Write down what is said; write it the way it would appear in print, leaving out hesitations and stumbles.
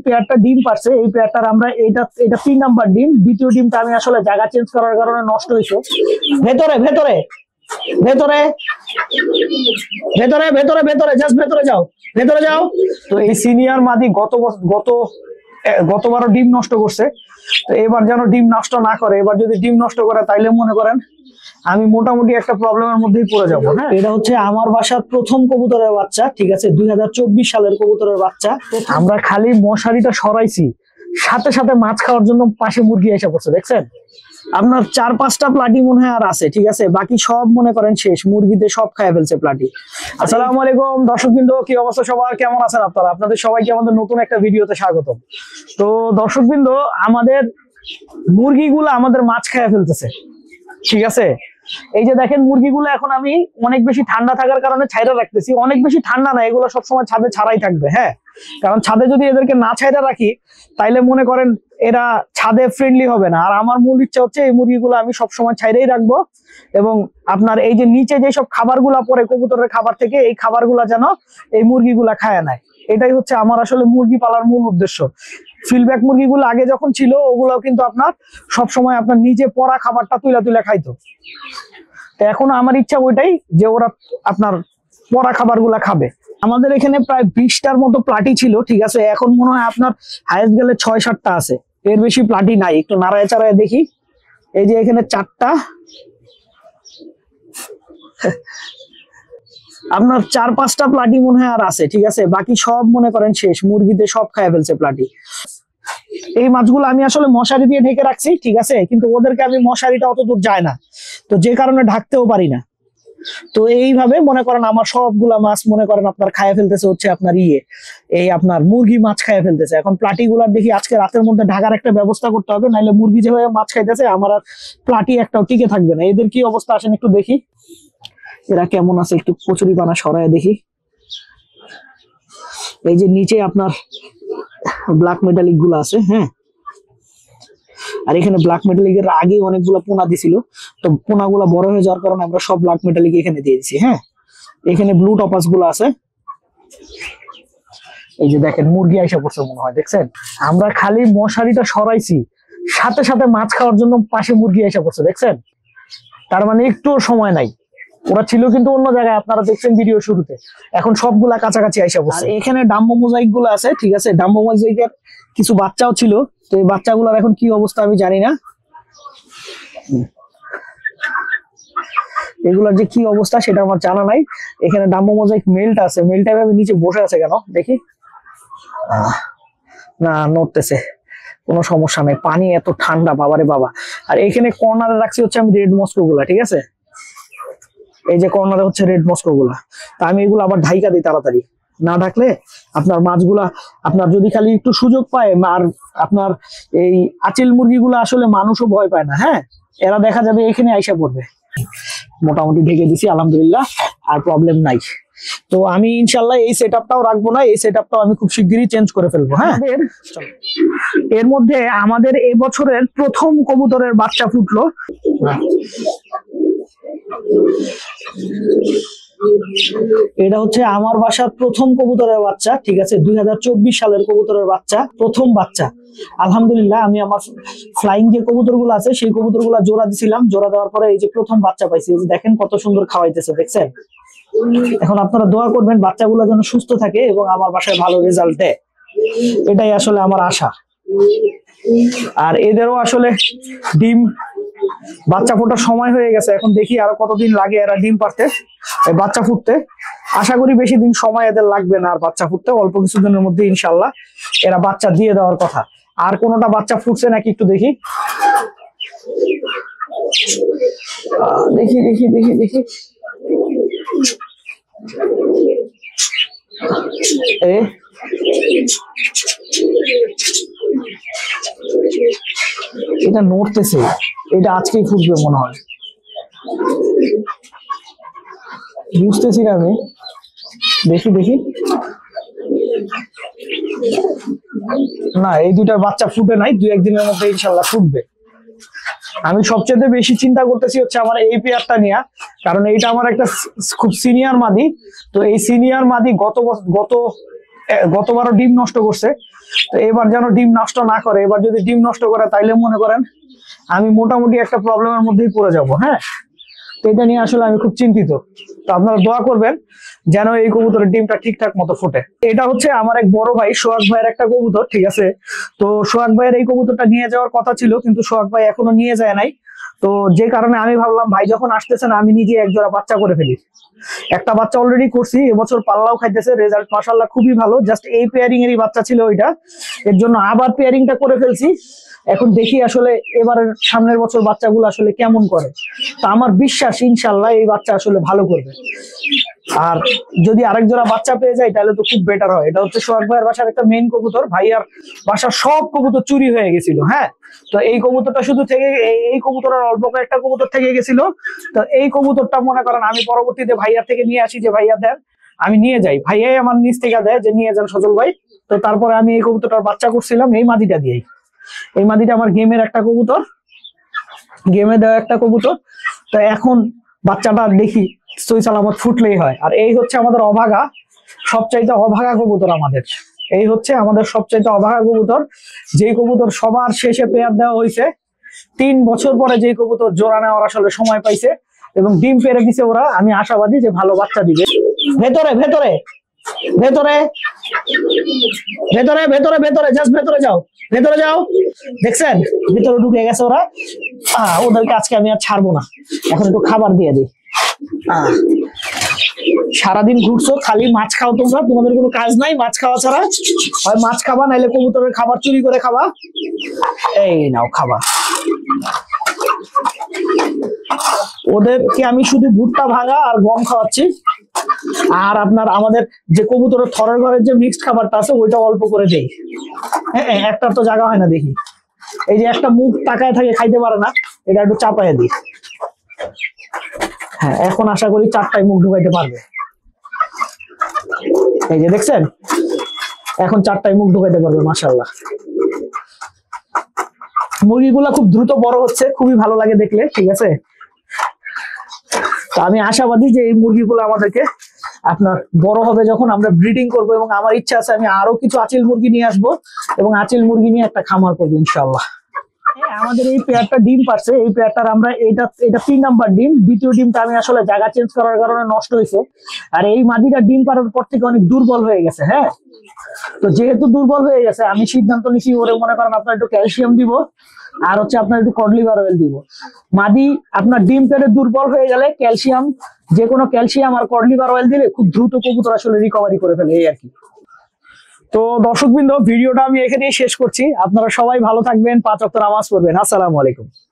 পেয়ারটা ডিম পারছে, এই পেয়ারটার আমরা এটা 3 নাম্বার ডিম। দ্বিতীয় ডিমটা আমি আসলে জায়গা চেঞ্জ করার কারণে নষ্ট হয়েছে। ভেতরে ভেতরে ভেতরে ভেতরে ভেতরে ভেতরে জাস্ট ভেতরে যাও, ভেতরে যাও। তো এই সিনিয়র মাদি গতবারও ডিম নষ্ট করছে, তো এবার যেন ডিম নষ্ট না করে। এবার যদি ডিম নষ্ট করে তাইলে মনে করেন আমি মোটামুটি একটা প্রবলেমের মধ্যেই পড়ে যাবো। হ্যাঁ, এটা হচ্ছে আমার বাসার প্রথম কবুতরের বাচ্চা, ঠিক আছে, 2024 সালের কবুতরের বাচ্চা। আমরা খালি মশারিটা সরাইছি, সাথে সাথে মাছ খাওয়ার জন্য পাশে মুরগি এসে পড়ছে, দেখছেন? আপনার 4-5টা প্লাটি মনে হয় আর আছে, ঠিক আছে, বাকি সব মনে করেন শেষ, মুরগিতে সব খায় ফেলছে প্লাটি। আসসালামু আলাইকুম দর্শকবৃন্দ, কি অবস্থা সবার, কেমন আছেন আপনারা? আপনাদের সবাইকে আমাদের নতুন একটা ভিডিওতে স্বাগতম। তো দর্শকবৃন্দ, আমাদের মুরগিগুলো আমাদের মাছ খায় ফেলতেছে, ঠিক আছে। এই যে দেখেন মুরগিগুলো এখন আমি অনেক বেশি ঠান্ডা থাকার কারণে ছাইরা রাখতেছি। অনেক বেশি ঠান্ডা না, এগুলো সবসময় ছাদে ছাড়াই থাকবে। হ্যাঁ, কারণ ছাদে যদি এদেরকে না ছাইরা রাখি তাইলে মনে করেন এরা ছাদে ফ্রেন্ডলি হবে না। আর আমার মূল ইচ্ছা হচ্ছে এই মুরগিগুলো আমি সবসময় ছাইরেই রাখবো, এবং আপনার এই যে নিচে যেসব খাবারগুলা পড়ে কবুতরের খাবার থেকে, এই খাবারগুলা যেন এই মুরগিগুলা খায় নেয়। এটাই হচ্ছে আমার আসলে মুরগি পালার মূল উদ্দেশ্য। ফিল্ডব্যাক মুরগিগুলো আগে যখন ছিল ওগুলাও কিন্তু আপনার সবসময় আপনার নিজে পড়া খাবারটা তুলে তুলে খাইতো। তো এখন আমার ইচ্ছা ওইটাই যে ওরা আপনার পড়া খাবারগুলা খাবে। আমাদের এখানে প্রায় 20টার মতো প্লাটি ছিল, ঠিক আছে, এখন মনে হয় আপনার হাইয়েস্ট গেলে 6-7টা আছে, এর বেশি প্লাটি নাই। একটু নাড়ায় চাড়ায় দেখি, এই যে এখানে 4টা, আপনার 4-5টা প্লাটি মনে হয় আর আছে, ঠিক আছে, বাকি সব মনে করেন শেষ, মুরগিতে সব খায় ফেলছে প্লাটি। এই মাছগুলো আমি আসলে মশারি দিয়ে ঢেকে রাখছি, ঠিক আছে, কিন্তু ওদেরকে আমি মশারিটা অত দূর যায় না, তো যে কারণে ঢাকতেও পারি না। তো এইভাবে মনে করেন আমার সবগুলা মাছ মনে করেন আপনার খায় ফেলতেছে হচ্ছে আপনার এই আপনার মুরগি মাছ খায় ফেলতেছে। এখন প্লাটি গুলার দেখি আজকে রাতের মধ্যে ঢাকার একটা ব্যবস্থা করতে হবে, নাইলে মুরগি যেভাবে মাছ খাইতেছে আমার আর প্লাটি একটাও টিকে থাকবে না। এদের কি অবস্থা আসেন একটু দেখি, এরা কেমন আছে, একটু কচুরি পানা সরায় দেখি। এই যে নিচে আপনার ব্ল্যাক মেটালিক গুলো আছে, হ্যাঁ, আর এখানে ব্ল্যাক মেটালিক এর আগে অনেকগুলো পোনা দিছিল, তো পোনাগুলো বড় হয়ে যাওয়ার কারণে আমরা সব ব্ল্যাক মেটালিক এখানে দিয়ে দিছি। হ্যাঁ, এখানে ব্লু টপাস গুলো আছে। এই যে দেখেন মুরগি আইসা পড়ছে মনে হয়, দেখছেন? আমরা খালি মশারিটা সরাইছি, সাথে সাথে মাছ খাওয়ার জন্য পাশে মুরগি আইসা পড়ছে, দেখছেন? তার মানে একটু সময় নাই। ওরা ছিল কিন্তু অন্য জায়গায়, আপনারা দেখছেন ভিডিও শুরুতে, এখন সবগুলা কাছাকাছি আইসা পড়ছে। এখানে ডাম্বো মোজাইক গুলো আছে, ঠিক আছে, ডাম্বো মোজাইকের কিছু বাচ্চাও ছিল, তো এই বাচ্চাগুলোর এখন কি অবস্থা আমি জানি না। এগুলোর যে কি অবস্থা সেটা আমার জানা নাই। এখানে ডাম্বো মোজাইক মেলটা আছে, মেলটা এভাবে নিচে বসে আছে কেন দেখি, না নড়তেছে, কোনো সমস্যা নেই, পানি এত ঠান্ডা বাবারে বাবা। আর এখানে কর্নারে রাখছি হচ্ছে আমি রেড মস্কো গুলা, ঠিক আছে, এই যে কর্নারে হচ্ছে রেড মস্কো গুলা। তা আমি এগুলো আবার ঢাইকা দিই তাড়াতাড়ি, না ঢাকলে আপনার মাছগুলা আপনার যদি খালি একটু সুযোগ পায়, আর আপনার এই আচিল মুরগিগুলো আসলে মানুষও ভয় পায় না। হ্যাঁ, এরা দেখা যাবে এখানে আইসা পড়বে। মোটামুটি ঢেকে দিছি আলহামদুলিল্লাহ, আর প্রবলেম নাই। তো আমি ইনশাল্লাহ এই সেটআপটাও রাখবো না, এই সেটআপটাও আমি খুব শিগগিরই চেঞ্জ করে ফেলবো। হ্যাঁ, এর মধ্যে আমাদের এবছরের প্রথম কবুতরের বাচ্চা ফুটলো। এটা হচ্ছে আমার বাসার প্রথম কবুতরের বাচ্চা, ঠিক আছে, 2024 সালের কবুতরের বাচ্চা, প্রথম বাচ্চা। আলহামদুলিল্লাহ, আমি আমার ফ্লাইং যে কবুতরগুলো আছে সেই কবুতরগুলো জোড়া দিছিলাম, জোড়া দেওয়ার পরে এই যে প্রথম বাচ্চা পাইছি। এই যে দেখেন কত সুন্দর খাওয়াইতেছে, দেখছেন? এখন আপনারা দোয়া করবেন বাচ্চাগুলো যেন সুস্থ থাকে এবং আমার বাসায় ভালো রেজাল্ট দেয়, এটাই আসলে আমার আশা। আর এদেরও আসলে ডিম বাচ্চা ফোটার সময় হয়ে গেছে, এখন দেখি আরো কতদিন লাগে এরা ডিম পারতে, বাচ্চা ফুটতে। আশা করি বেশি দিন সময় এদের লাগবে না আর বাচ্চা ফুটতে, অল্প কিছুদিনের মধ্যে ইনশাল্লাহ এরা বাচ্চা দিয়ে দেওয়ার কথা। আর কোনটা বাচ্চা ফুটছে নাকি একটু দেখি, দেখি দেখি দেখি দেখি এটা নড়তেছে, এটা আজকেই ফুটবে মনে হয়, বুঝতেছি না আমি, দেখি দেখি। না, এই দুইটার বাচ্চা ফুটে নাই, 2-1 দিনের মধ্যে ইনশাল্লাহ ফুটবে। আমি সবচেয়ে বেশি চিন্তা করতেছি হচ্ছে আমার এই পেয়ারটা নিয়ে, কারণ এইটা আমার একটা খুব সিনিয়র মাদি। তো এই সিনিয়র মাদি গত গতবারও ডিম নষ্ট করছে। তো এবার যেন ডিম নষ্ট না করে, এবার যদি ডিম নষ্ট করে তাইলে মনে করেন আমি মোটামুটি একটা প্রবলেমের মধ্যেই পড়ে যাব। হ্যাঁ, তো এটা নিয়ে আসলে আমি খুব চিন্তিত। তো আপনারা দোয়া করবেন যেন এই কবুতরের ডিমটা ঠিকঠাক মতো ফোটে। এটা হচ্ছে আমার এক বড় ভাই সোহাগ ভাইয়ের একটা কবুতর, ঠিক আছে। তো সোহাগ ভাইয়ের এই কবুতরটা নিয়ে যাওয়ার কথা ছিল, কিন্তু সোহাগ ভাই এখনো নিয়ে যায় নাই। তো যে কারণে আমি ভাবলাম ভাই যখন আসতেছেন আমি নিজে এক জোড়া বাচ্চা করে ফেলি। একটা বাচ্চা অলরেডি করছি, এবছর পাল্লাও খাইতেছে, রেজাল্ট মাশাআল্লাহ খুবই ভালো। জাস্ট এই পেয়ারিং এরই বাচ্চা ছিল ওইটা, এর জন্য আবার পেয়ারিংটা করে ফেলছি। এখন দেখি আসলে এবারের সামনের বছর বাচ্চাগুলো আসলে কেমন করে। তো আমার বিশ্বাস ইনশাল্লাহ এই বাচ্চা আসলে ভালো করবে। আর যদি আরেক জোড়া বাচ্চা পেয়ে যায় তাহলে তো খুব বেটার হয়। এটা হচ্ছে সোহাগ ভাইয়ের বাসার একটা মেইন কবুতর, ভাইয়ার বাসার সব কবুতর চুরি হয়ে গেছিল। হ্যাঁ, তো এই কবুতরটা শুধু থেকে এই কবুতরের অল্প কয়েকটা কবুতর থেকে গেছিল। তো এই কবুতরটা মনে করেন আমি পরবর্তীতে ভাইয়ার থেকে নিয়ে আসি, যে ভাইয়া দেন, আমি নিয়ে যাই, ভাইয়াই আমার নিচ থেকে দেয় যে নিয়ে যান সজল ভাই। তো তারপরে আমি এই কবুতরটার বাচ্চা করছিলাম এই মাদিটা দিয়েই। এই মাদিটা আমার গেমের একটা কবুতর, গেমে দেওয়া একটা কবুতর। তো এখন বাচ্চাটা দেখি সই সালামত ফুটলেই হয়। আর এই হচ্ছে আমাদের অভাগা, সবচাইতে অভাগা কবুতর আমাদের। এই হচ্ছে আমাদের সবচাইতে অভাগা কবুতর, যেই কবুতর সবার শেষে পেয়ার দেওয়া হয়েছে। 3 বছর পরে যেই কবুতর জোড়া নেওয়ার আসলে সময় পাইছে এবং ডিম পেড়ে দিছে ওরা। আমি আশাবাদী যে ভালো বাচ্চা দিবে। ভেতরে ভেতরে ভেতরে ভেতরে ভেতরে ভেতরে জাস্ট ভেতরে যাও, ভেতরে যাও। দেখছেন ভেতরে ঢুকে গেছে ওরা। ওদেরকে আজকে আমি আর ছাড়বো না, এখন একটু খাবার দিয়ে দিই। সারাদিন ঘুরছো, খালি মাছ খাও তোমরা, তোমাদের কোনো কাজ নাই মাছ খাওয়া ছাড়া। হয় মাছ খাবা, নাইলে কবুতরের খাবার চুরি করে খাবা। এই নাও খাবার। ওদেরকে আমি শুধু ভুট্টা ভাঙা আর গম খাওয়াচ্ছি। আর আপনার আমাদের যে কবুতরের থরের ঘরের যে মিক্সড খাবারটা আছে ওইটা অল্প করে দেই। হ্যাঁ, একটার তো জায়গা হয় না দেখি। এই যে একটা মুখ তাকায় থাকে, খাইতে পারে না, এটা একটু চাপায় দিই। হ্যাঁ, এখন আশা করি 4টায় মুখ ঢুকাইতে পারবে। এই যে দেখছেন, এখন 4টায় মুখ ঢুকাইতে পারবে মাশাআল্লাহ। মুরগিগুলা খুব দ্রুত বড় হচ্ছে, খুবই ভালো লাগে দেখলে, ঠিক আছে। তো আমি আশাবাদী যে এই মুরগিগুলো আমাদেরকে আপনার বড় হবে যখন আমরা ব্রিডিং করব, এবং আমার ইচ্ছা আছে আমি আরো কিছু আচিল মুরগি নিয়ে আসবো এবং আচিল মুরগি নিয়ে একটা খামার করবো ইনশাআল্লাহ। আমাদের এই পেয়ারটা ডিম পারছে, এই পেয়ারটার আমরা এটা 3 নাম্বার ডিম। দ্বিতীয় ডিমটা আমি আসলে জায়গা চেঞ্জ করার কারণে নষ্ট হয়েছে। আর এই মাদিটা ডিম পাড়ার পর থেকে অনেক দুর্বল হয়ে গেছে। হ্যাঁ, তো যেহেতু দুর্বল হয়ে গেছে আমি সিদ্ধান্ত নিছি ওরে মনে করেন আপনার একটু ক্যালসিয়াম দিব, আর হচ্ছে আপনার একটু কড লিভার অয়েল দিব। মাদি আপনার ডিম পেড়ে দুর্বল হয়ে গেলে ক্যালসিয়াম, যে কোনো ক্যালসিয়াম আর কড লিভার অয়েল দিলে খুব দ্রুত কবুতর আসলে রিকভারি করে ফেলে, এই আর কি। তো দর্শকবৃন্দ, ভিডিওটা আমি এখানেই শেষ করছি। আপনারা সবাই ভালো থাকবেন, 5 ওয়াক্ত নামাজ পড়বেন। আসসালামু আলাইকুম।